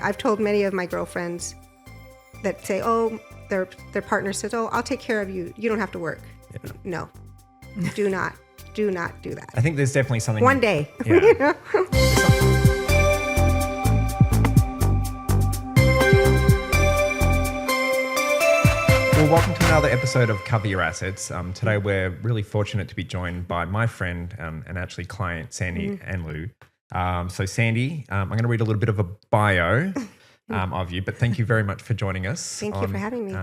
I've told many of my girlfriends that say, oh, their partner says, oh, I'll take care of you. You don't have to work. Yeah. No, do not do that. I think there's definitely something. One day. Yeah. You know? Well, welcome to another episode of Cover Your Assets. Today we're really fortunate to be joined by my friend and actually client, Sandy Anleu. So Sandy, I'm going to read a little bit of a bio of you, but thank you very much for joining us. Thank you for having me.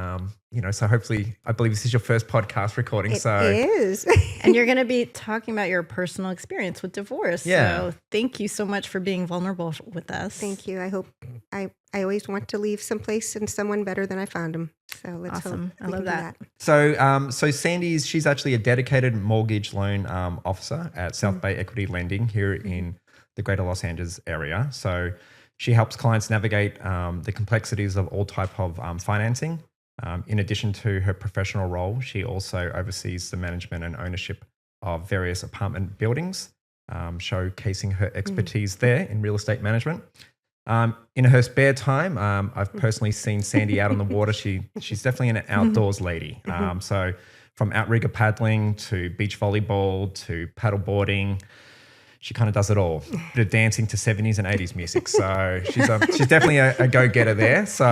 So hopefully, I believe this is your first podcast recording. It is. And you're going to be talking about your personal experience with divorce. Yeah. So thank you so much for being vulnerable with us. Thank you. I hope I always want to leave someplace and someone better than I found them. So let's Awesome. hope I love that. So she's actually a dedicated mortgage loan officer at South Bay Equity Lending here in the Greater Los Angeles area. So she helps clients navigate the complexities of all type of financing. In addition to her professional role, she also oversees the management and ownership of various apartment buildings, showcasing her expertise there in real estate management. In her spare time, I've personally seen Sandy out on the water. She's definitely an outdoors lady. So from outrigger paddling to beach volleyball to paddle boarding, she kind of does it all. Bit of dancing to 70s and 80s music. So she's definitely a go-getter there. So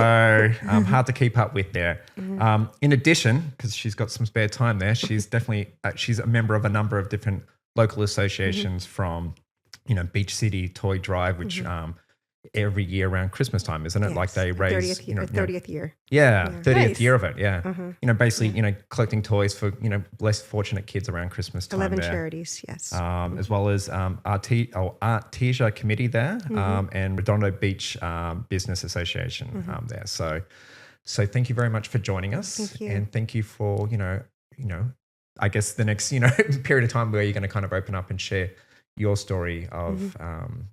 hard to keep up with there. In addition, because she's got some spare time there, she's definitely she's a member of a number of different local associations from, Beach City Toy Drive, which every year around Christmas time, isn't it? Yes, Like they raise 30th year. Yeah, 30th Nice. year of it. Yeah, basically, collecting toys for less fortunate kids around Christmas time. 11 there. charities, yes. As well as Artesia Committee there, and Redondo Beach Business Association there. So thank you very much for joining us. Thank you. And thank you for I guess the next period of time where you're going to kind of open up and share your story of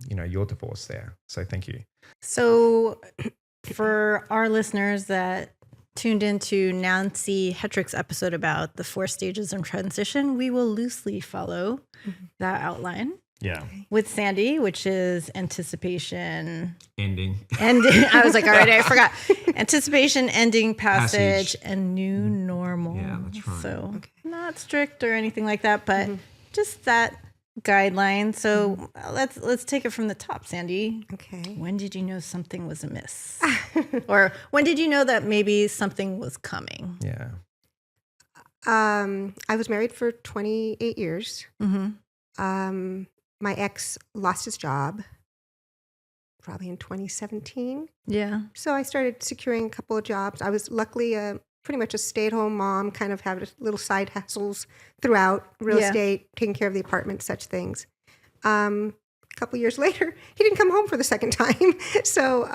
your divorce there. So thank you. So for our listeners that tuned into Nancy Hetrick's episode about the 4 stages of transition, we will loosely follow that outline Yeah. with Sandy, which is anticipation, Ending. I was like, all right, I forgot. Anticipation, ending, passage, and new normal. Yeah, that's right. So not strict or anything like that, but just that guideline. So let's take it from the top, Sandy. Okay. When did you know something was amiss? Or when did you know that maybe something was coming? Yeah. I was married for 28 years. Mm-hmm. My ex lost his job probably in 2017. Yeah. So I started securing a couple of jobs. I was luckily pretty much a stay-at-home mom, kind of had little side hustles throughout real estate, taking care of the apartment, such things. A couple years later, he didn't come home for the second time. So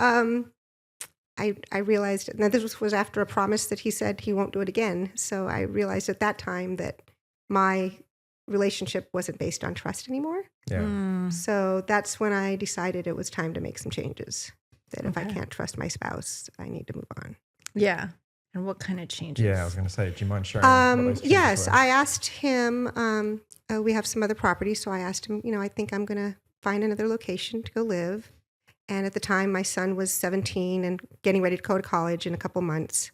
I realized, now this was after a promise that he said he won't do it again. So I realized at that time that my relationship wasn't based on trust anymore. Yeah. So that's when I decided it was time to make some changes. That if I can't trust my spouse, I need to move on. Yeah. And what kind of changes? Yeah, I was going to say, do you mind sharing what those changes Yes, were? I asked him, we have some other properties, so I asked him, I think I'm going to find another location to go live. And at the time, my son was 17 and getting ready to go to college in a couple months.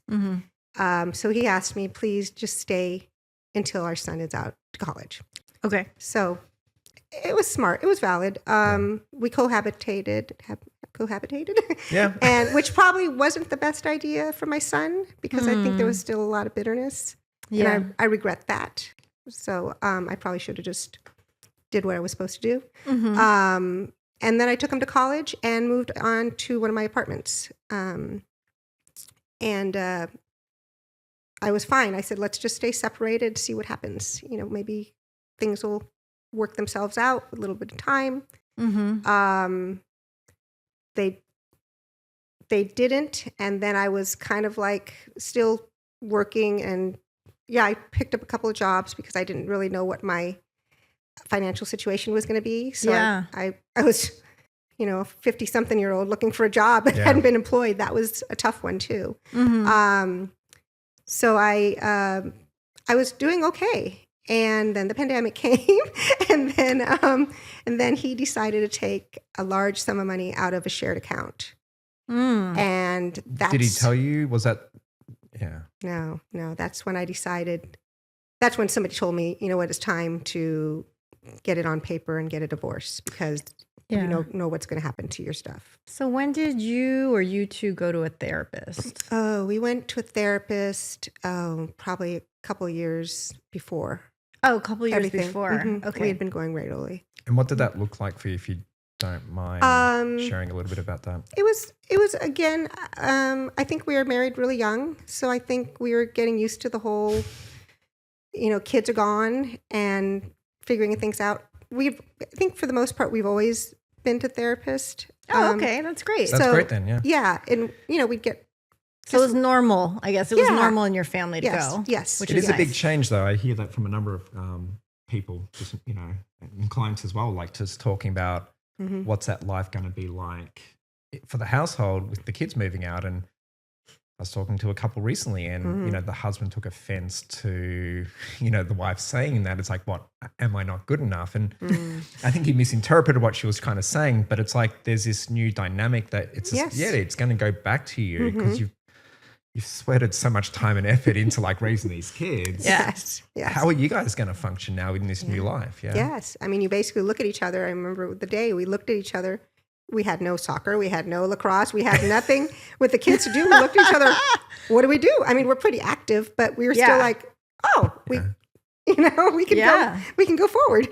So he asked me, please just stay until our son is out to college. Okay. So it was smart. It was valid. We cohabitated. Yeah. And which probably wasn't the best idea for my son because I think there was still a lot of bitterness. Yeah. And I regret that. So I probably should have just did what I was supposed to do. And then I took him to college and moved on to one of my apartments. And I was fine. I said, let's just stay separated, see what happens. Maybe things will work themselves out with a little bit of time. They didn't. And then I was kind of like still working. And I picked up a couple of jobs because I didn't really know what my financial situation was going to be. So I was, a 50-something-year-old looking for a job that hadn't been employed. That was a tough one too. So I was doing okay. And then the pandemic came, and then he decided to take a large sum of money out of a shared account. And that's... Did he tell you? Was that... Yeah. No. That's when I decided... That's when somebody told me, you know what, it's time to get it on paper and get a divorce because you know what's going to happen to your stuff. So when did you two go to a therapist? Oh, we went to a therapist probably a couple years before. Oh, a couple years Everything. before. Mm-hmm. Okay. We had been going regularly. And what did that look like for you, if you don't mind sharing a little bit about that? It was again, I think we were married really young. So I think we were getting used to the whole, kids are gone and figuring things out. I think for the most part, we've always been to therapist. Oh, okay. That's great. That's great then, yeah. Yeah. And, we'd get... So it was normal, I guess. It was normal in your family to go. Yes. Which It is nice. a big change, though. I hear that from a number of people, just, and clients as well, like just talking about what's that life going to be like for the household with the kids moving out. And I was talking to a couple recently and, the husband took offense to, the wife saying that. It's like, what, am I not good enough? And I think he misinterpreted what she was kind of saying, but it's like there's this new dynamic that it's, it's going to go back to you because you've sweated so much time and effort into like raising these kids. Yes. How are you guys going to function now in this new life? Yeah. Yes. I mean, you basically look at each other. I remember the day we looked at each other. We had no soccer. We had no lacrosse. We had nothing with the kids to do. We looked at each other. What do we do? I mean, we're pretty active, but we were still like, we can go forward.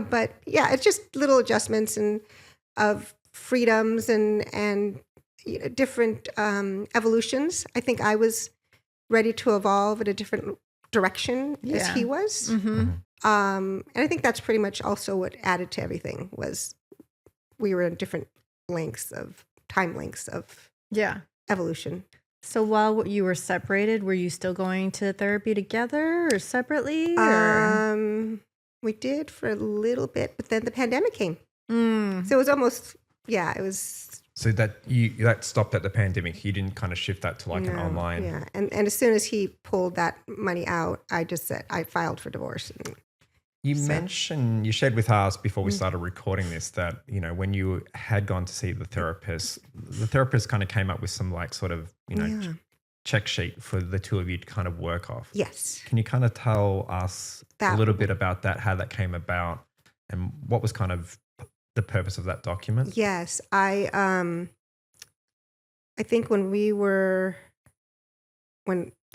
But yeah, it's just little adjustments and of freedoms and different evolutions. I think I was ready to evolve in a different direction as he was. And I think that's pretty much also what added to everything was we were in different time lengths of evolution. So while you were separated, were you still going to therapy together or separately? Or? We did for a little bit, but then the pandemic came. So it was almost, it was... So that stopped at the pandemic. You didn't kind of shift that to like an online... Yeah, and as soon as he pulled that money out, I just said, I filed for divorce. You shared with us before we started recording this that, when you had gone to see the therapist kind of came up with some like sort of, check sheet for the two of you to kind of work off. Yes. Can you kind of tell us a little bit about that, how that came about and what was kind of the purpose of that document? Yes. I think when the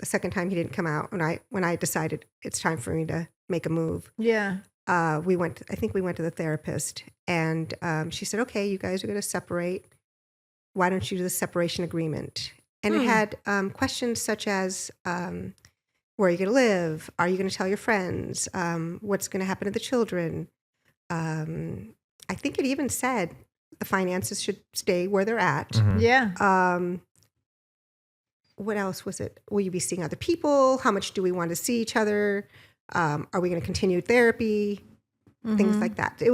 second time he didn't come out, when I decided it's time for me to make a move. Yeah. We went to the therapist and she said, okay, you guys are going to separate. Why don't you do the separation agreement? And it had questions such as, where are you going to live? Are you going to tell your friends? What's going to happen to the children? I think it even said the finances should stay where they're at. Yeah. What else was it? Will you be seeing other people? How much do we want to see each other? Are we going to continue therapy? Things like that. It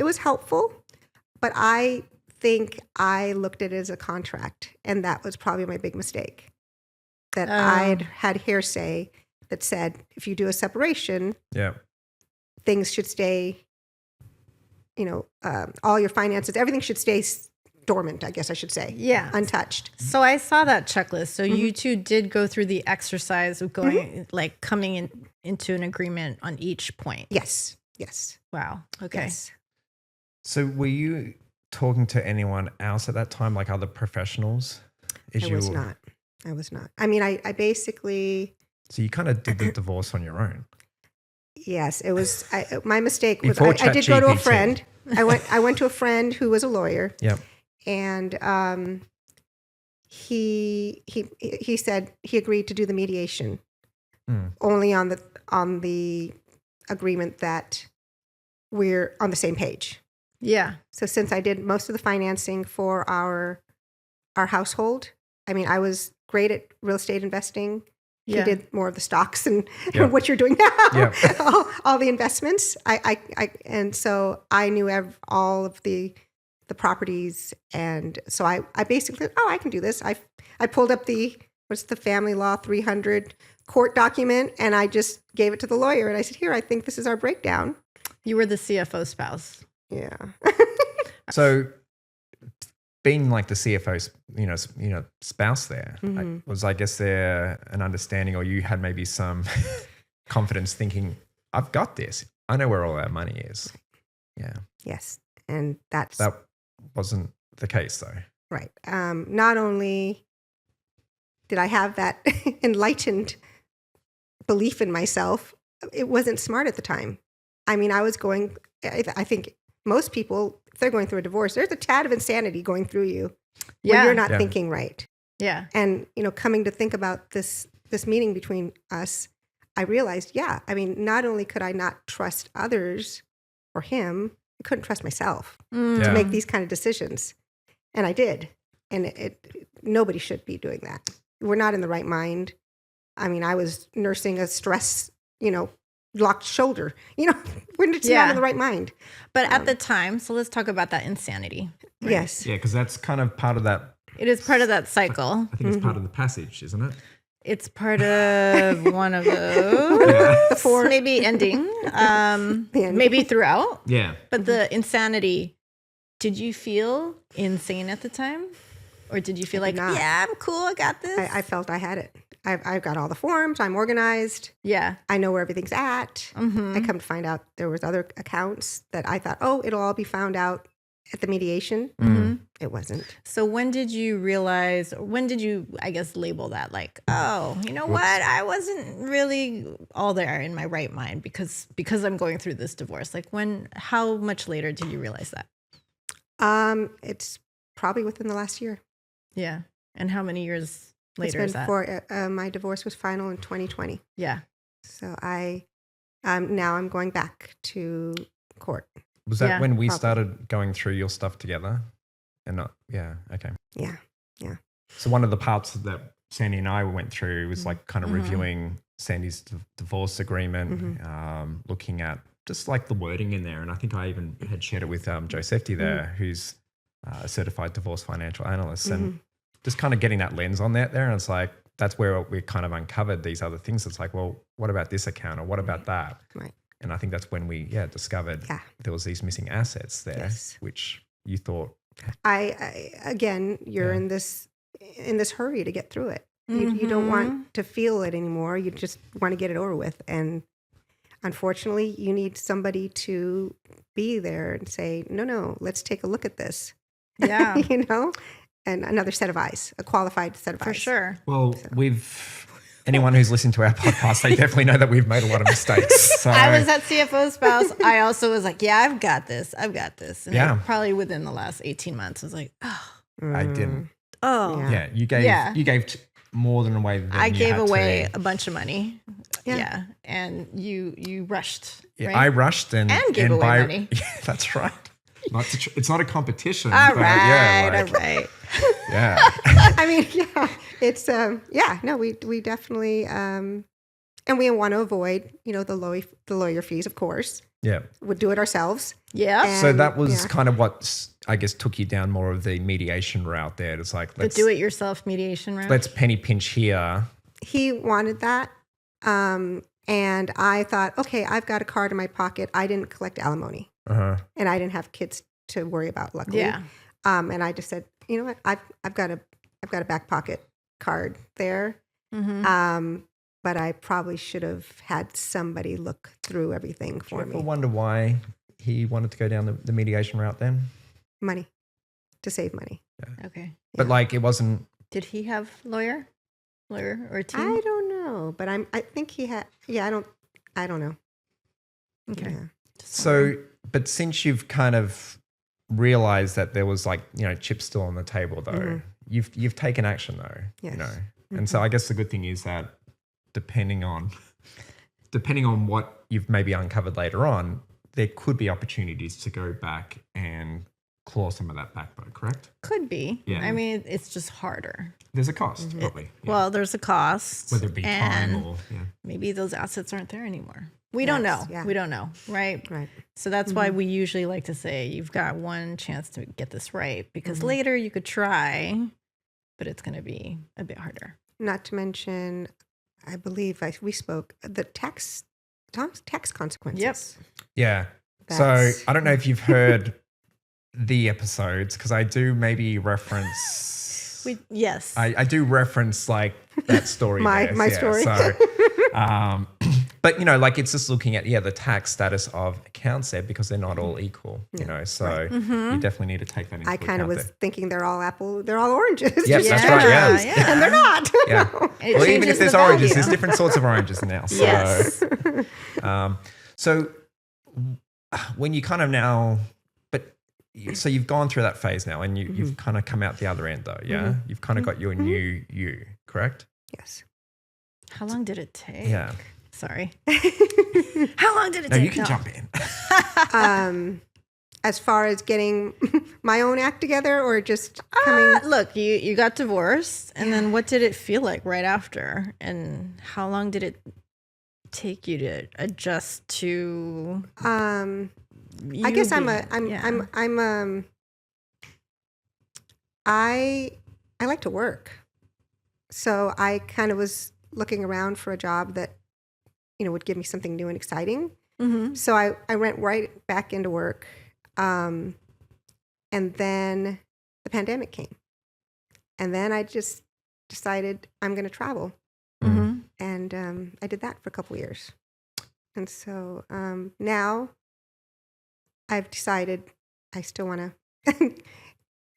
was helpful, but I think I looked at it as a contract, and that was probably my big mistake. That I had hearsay that said if you do a separation, things should stay. All your finances, everything should stay dormant, I guess I should say. Yeah. Untouched. So I saw that checklist. So you two did go through the exercise of going, like coming into an agreement on each point. Yes. Wow. Okay. Yes. So were you talking to anyone else at that time, like other professionals? I was not. I mean, I basically... So you kind of did the divorce on your own. Yes, it was. My mistake was I did go to a friend. I went to a friend who was a lawyer. Yep. And he said he agreed to do the mediation only on the agreement that we're on the same page. Yeah. So since I did most of the financing for our household, I mean, I was great at real estate investing. He did more of the stocks and what you're doing now, all the investments. And so I knew all of the properties. And so I basically, I can do this. I pulled up the Family Law 300 court document and I just gave it to the lawyer. And I said, here, I think this is our breakdown. You were the CFO spouse. Yeah. So being like the CFO's, spouse there, I guess there an understanding, or you had maybe some confidence thinking, I've got this. I know where all our money is. Yeah. Yes. And that wasn't the case though. Right. Not only did I have that enlightened belief in myself, it wasn't smart at the time. I mean, I think most people, if they're going through a divorce, there's a tad of insanity going through you when you're not thinking right. Yeah. And, coming to think about this meeting between us, I realized, not only could I not trust others or him, I couldn't trust myself to make these kind of decisions. And I did. And nobody should be doing that. We're not in the right mind. I mean, I was nursing a stress, locked shoulder. We're just not in the right mind. But at the time, so let's talk about that insanity. Right? Yes. Yeah, because that's kind of part of that. It is part of that cycle. I think it's part of the passage, isn't it? It's part of one of those. Four. Maybe ending. Maybe throughout. Yeah. But the insanity, did you feel insane at the time? Or did you feel like, I'm cool, I got this? I felt I had it. I've got all the forms. I'm organized. Yeah. I know where everything's at. I come to find out there was other accounts that I thought, it'll all be found out at the mediation. It wasn't. So when did you realize, I guess, label that like, you know what? I wasn't really all there in my right mind because I'm going through this divorce. Like how much later did you realize that? It's probably within the last year. Yeah. And how many years later is that? My divorce was final in 2020. Yeah. So now I'm going back to court. Was that when we started going through your stuff together? And not, okay. Yeah. So one of the parts that Sandy and I went through was like kind of reviewing Sandy's divorce agreement, looking at just like the wording in there. And I think I even had shared it with Joe Sefti there, who's a certified divorce financial analyst, and just kind of getting that lens on that there. And it's like, that's where we kind of uncovered these other things. It's like, well, what about this account or what about that? Right. And I think that's when we discovered there was these missing assets there, which you thought. I again, you're in this hurry to get through it. You don't want to feel it anymore. You just want to get it over with. And unfortunately, you need somebody to be there and say, no, let's take a look at this. Yeah. And another set of eyes, a qualified set of eyes. For sure. Well, anyone who's listened to our podcast, they definitely know that we've made a lot of mistakes. So. I was that CFO spouse. I also was like, I've got this. And probably within the last 18 months, I was like, I didn't. Oh. Yeah. You gave more than away than I you gave had away to. a bunch of money. Yeah. And you rushed. Yeah, right? I rushed and gave away money. Yeah, that's right. It's not a competition. All but right. Yeah. I mean, it's we definitely and we want to avoid, the lawyer fees, of course. Yeah. We'd do it ourselves. Yeah. And, so that was kind of what I guess took you down more of the mediation route there. It's like the do-it-yourself mediation route. Let's penny pinch here. He wanted that. And I thought, okay, I've got a card in my pocket. I didn't collect alimony. And I didn't have kids to worry about, luckily. Yeah. And I just said, you know what? I've got a back pocket card there. But I probably should have had somebody look through everything for me. I wonder why he wanted to go down the mediation route then. Money, to save money. Yeah. Okay. But like it wasn't. Did he have lawyer or team? I don't know, but I think he had. Yeah, I don't know. Okay. Yeah. So, but since you've kind of realized that there was chips still on the table though, you've taken action though. Yes. And so I guess the good thing is that depending on what you've maybe uncovered later on, there could be opportunities to go back and claw some of that back, though, correct? Could be. Yeah. I mean, it's just harder. There's a cost, probably. Yeah. Well, there's a cost. Whether it be time or maybe those assets aren't there anymore. We don't know. Yeah. We don't know, right? Right. So that's why we usually like to say you've got one chance to get this right, because later you could try, but it's going to be a bit harder. Not to mention, I believe we spoke the tax consequences. Yep. Yeah. So I don't know if you've heard the episodes because I do maybe reference. Yes. I do reference like that story. My story. So, but like it's just looking at the tax status of accounts there because they're not all equal. So you definitely need to take that into account. I kind of was thinking they're all oranges. Yes, that's right. Yeah. And they're not. Yeah. It Well, even if changes there's the oranges, value. there's different sorts of oranges now. So, Yes. So when you kind of now, so you've gone through that phase now and you've kind of come out the other end though, yeah? You've kind of got your new you, correct? Yes. How long did it take? Yeah. Sorry. How long did it No, take? you can jump in. As far as getting my own act together or just coming. Look, you got divorced, and then what did it feel like right after? And how long did it take you to adjust to? I guess I like to work. So I kind of was looking around for a job that, would give me something new and exciting. Mm-hmm. So I went right back into work. And then the pandemic came. And then I just decided I'm going to travel. Mm-hmm. And I did that for a couple years. And so now I've decided I still want to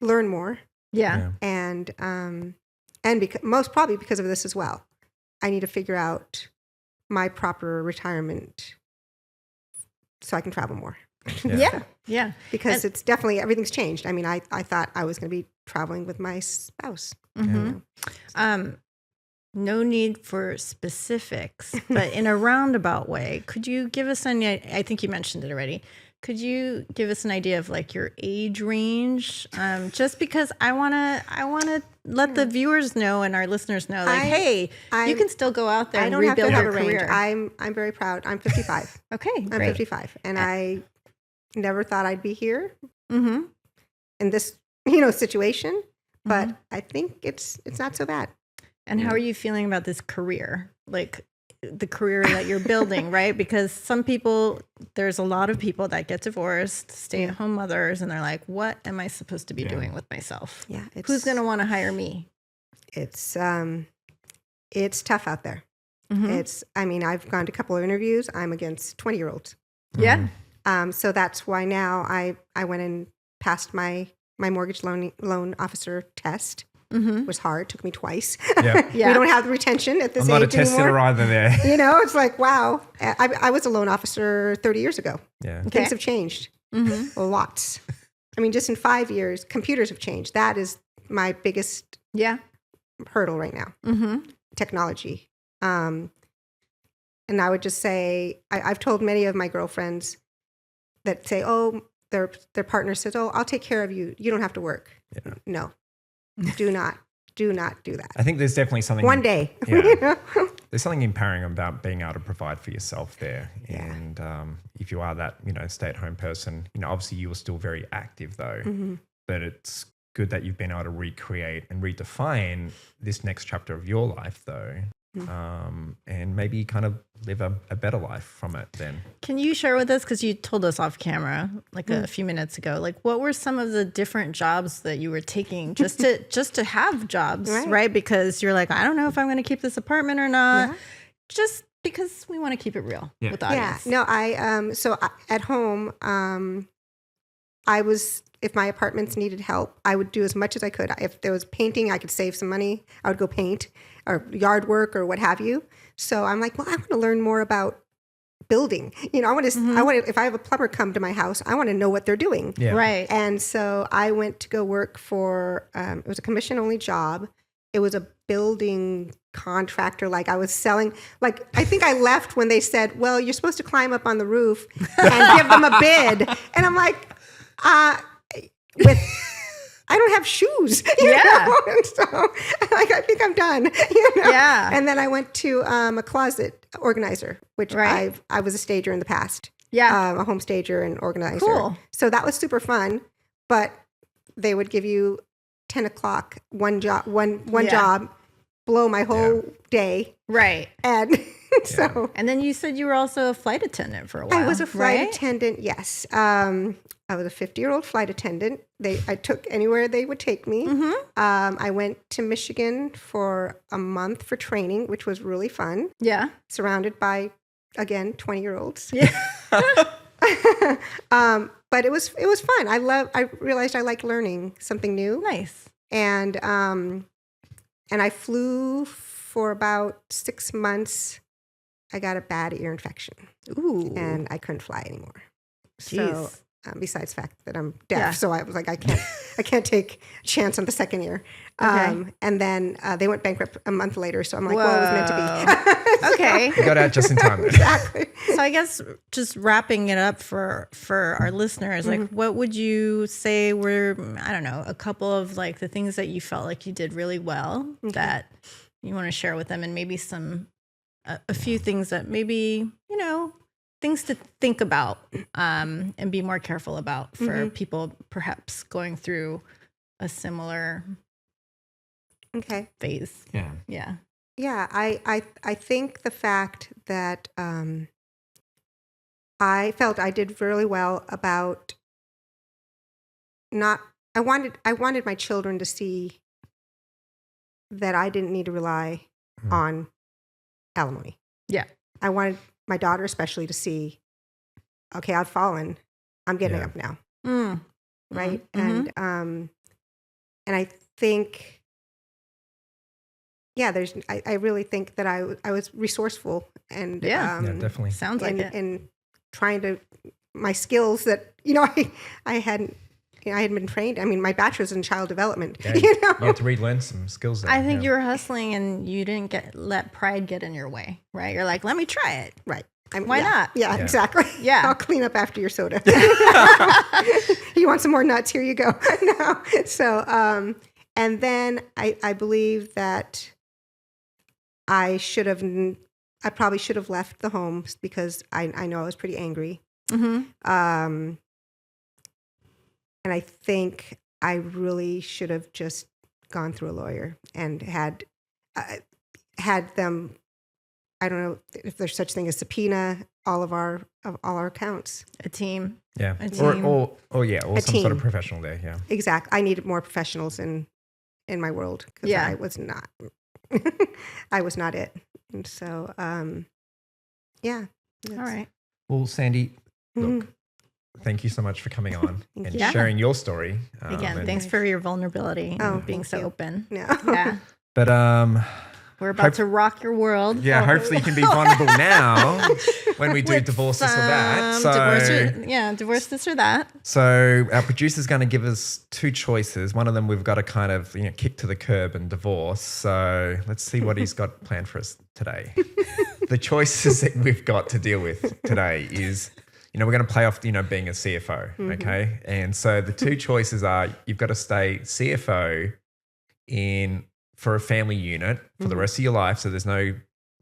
learn more. Yeah. And most probably because of this as well. I need to figure out my proper retirement so I can travel more. Yeah. Because it's definitely, everything's changed. I mean, I thought I was going to be traveling with my spouse. Mm-hmm. No need for specifics, but in a roundabout way, could you give us I think you mentioned it already. Could you give us an idea of like your age range? Just because I want to let the viewers know and our listeners know, like, hey, you can still go out there and rebuild your career. I'm very proud. I'm 55. Okay, I'm great. 55, and I never thought I'd be here Mm-hmm. in this situation, but I think it's not so bad. And how are you feeling about this career? Like the career that you're building, right? Because there's a lot of people that get divorced, stay-at-home mothers, and they're like, what am I supposed to be doing with myself? Yeah. Who's going to want to hire me? It's tough out there. Mm-hmm. I've gone to a couple of interviews. I'm against 20-year-olds. Yeah. So that's why now I went and passed my mortgage loan officer test. Mm-hmm. It was hard. Took me twice. Yeah. We don't have the retention at this age I'm not a anymore. test sitter either there. It's like, wow. I was a loan officer 30 years ago. Yeah. Things have changed. Lots. Just in 5 years, computers have changed. That is my biggest hurdle right now. Mm-hmm. Technology. And I would just say, I've told many of my girlfriends that say, oh, their partner says, oh, I'll take care of you. You don't have to work. Yeah. No, do not do that. I think there's definitely something. One day. Yeah. There's something empowering about being able to provide for yourself there. Yeah. And if you are that, stay-at-home person, obviously you are still very active though. Mm-hmm. But it's good that you've been able to recreate and redefine this next chapter of your life though. And maybe kind of live a better life from it then. Can you share with us, because you told us off camera like a few minutes ago, like what were some of the different jobs that you were taking just to have jobs, right? Because you're like, I don't know if I'm going to keep this apartment or not, just because we want to keep it real with the audience. Yeah, no, at home, if my apartments needed help, I would do as much as I could. If there was painting, I could save some money. I would go paint or yard work or what have you. So I'm like, well, I want to learn more about building. I want to, if I have a plumber come to my house, I want to know what they're doing. Yeah. Right. And so I went to go work for, it was a commission only job. It was a building contractor. Like I was selling, like, I think I left when they said, well, you're supposed to climb up on the roof and give them a bid. And I'm like, I don't have shoes, you know? And so I think I'm done, Yeah. And then I went to a closet organizer, which I was a stager in the past. Yeah. A home stager and organizer. Cool. So that was super fun, but they would give you 10 o'clock, one job, blow my whole day. Right. And so. And then you said you were also a flight attendant for a while. I was a flight attendant, yes. I was a 50-year-old flight attendant. I took anywhere they would take me. I went to Michigan for a month for training, which was really fun. Yeah. Surrounded by, again, 20-year-olds. Yeah. But it was fun. I realized I like learning something new. Nice. And I flew for about 6 months. I got a bad ear infection. Ooh. And I couldn't fly anymore. Jeez. So besides the fact that I'm deaf, so I was like, I can't take a chance on the second ear. Okay. And then they went bankrupt a month later. So I'm like, well, it was meant to be. Okay. You got out just in time. Then. Exactly. So I guess just wrapping it up for our listeners, like what would you say were, I don't know, a couple of like the things that you felt like you did really well that you want to share with them, and maybe a few things that maybe, things to think about and be more careful about for people perhaps going through a similar phase. Yeah. Yeah. Yeah, I think the fact that I felt I did really well about I wanted my children to see that I didn't need to rely on alimony. Yeah. I wanted my daughter especially to see, okay, I've fallen. I'm getting up now. Right? And I think, I really think that I was resourceful and Yeah, definitely. Sounds like it. And trying to, my skills that, I hadn't been trained. I mean, my bachelor's in child development, Yeah, you had to relearn some skills there. I think you were hustling and you didn't let pride get in your way, right? You're like, let me try it. Right. Why not? Yeah, exactly. Yeah. I'll clean up after your soda. You want some more nuts? Here you go. No. So, and then I believe that I probably should have left the home because I know I was pretty angry. And I think I really should have just gone through a lawyer and had them, I don't know if there's such thing as subpoena all our accounts. A team. Yeah. A team. Or some team. sort of professional there. Yeah. Exactly. I needed more professionals in my world because I was not. I was not it. And so, yeah. All right. Well, Sandy, look, thank you so much for coming on and you. sharing your story. Again, thanks for your vulnerability and being so open. No. Yeah. But we're about to rock your world. yeah, hopefully you can be vulnerable now when we do divorce this or that. So divorce this or that. So our producer's going to give us two choices. One of them we've got to kind of kick to the curb and divorce. So let's see what he's got planned for us today. The choices that we've got to deal with today is, we're going to play off, being a CFO, okay? And so the two choices are you've got to stay CFO for a family unit for the rest of your life. So there's no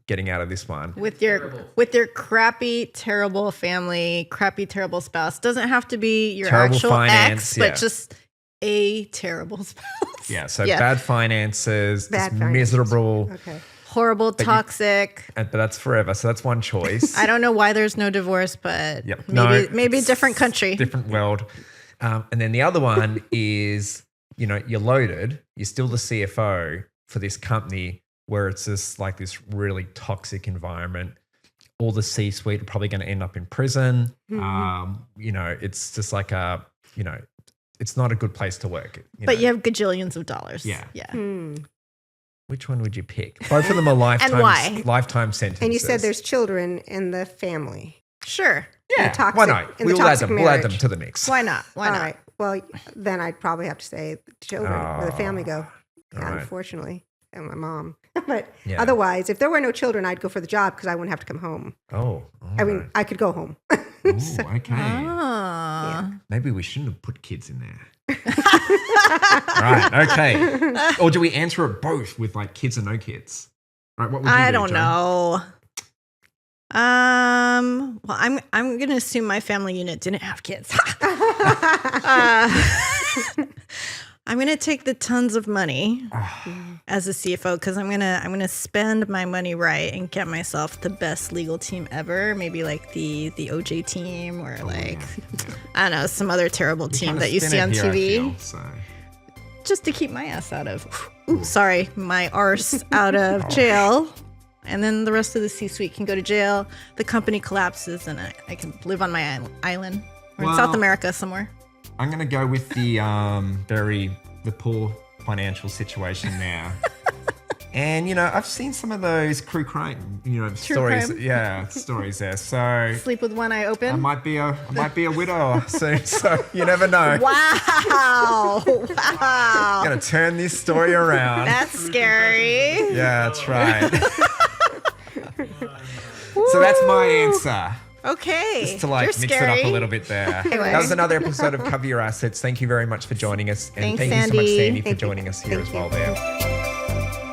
getting out of this one. With your crappy, terrible family, crappy, terrible spouse. Doesn't have to be your Terrible actual finance, ex, but just a terrible spouse. Yeah, so bad finances, Bad just finances. miserable. Okay. Horrible, toxic. But that's forever. So that's one choice. I don't know why there's no divorce, but Yep. maybe a different country. Different world. And then the other one is, you're loaded. You're still the CFO for this company where it's just like this really toxic environment. All the C-suite are probably going to end up in prison. It's just like it's not a good place to work. But you have gajillions of dollars. Yeah. Yeah. Which one would you pick? Both of them are lifetime sentences. And you said there's children in the family. Sure. Yeah. toxic- Why not? in the We'll add toxic them. We'll add them marriage. to the mix. Why not? Why All not? right. Well, then I'd probably have to say the children where the family go. Yeah, right. unfortunately. And my mom. But Yeah. otherwise, if there were no children, I'd go for the job because I wouldn't have to come home. Oh. I mean, I could go home. Ooh, okay. Ah. Maybe we shouldn't have put kids in there. Right. Okay. Or do we answer it both with like kids and no kids? Right. What would you do, I don't Joan? know. Well, I'm gonna assume my family unit didn't have kids. I'm gonna take the tons of money as a CFO because I'm gonna spend my money right and get myself the best legal team ever. Maybe like the OJ team or like I don't know, some other terrible team that you see on TV. Just to keep my ass out of my arse out of jail. And then the rest of the C-suite can go to jail. The company collapses, and I can live on my island or in South America somewhere. I'm gonna go with the poor financial situation now. And I've seen some of those true crime, stories. Crime. Yeah, stories there. So Sleep with one eye open. I might be a widower soon. So you never know. Wow! I'm gonna turn this story around. That's scary. Yeah, that's right. So that's my answer. Okay. Just to mix it up a little bit there. Anyway. That was another episode of Cover Your Assets. Thank you very much for joining us. And Thanks, thank you so much, Sandy. Sandy, for joining us here as well there.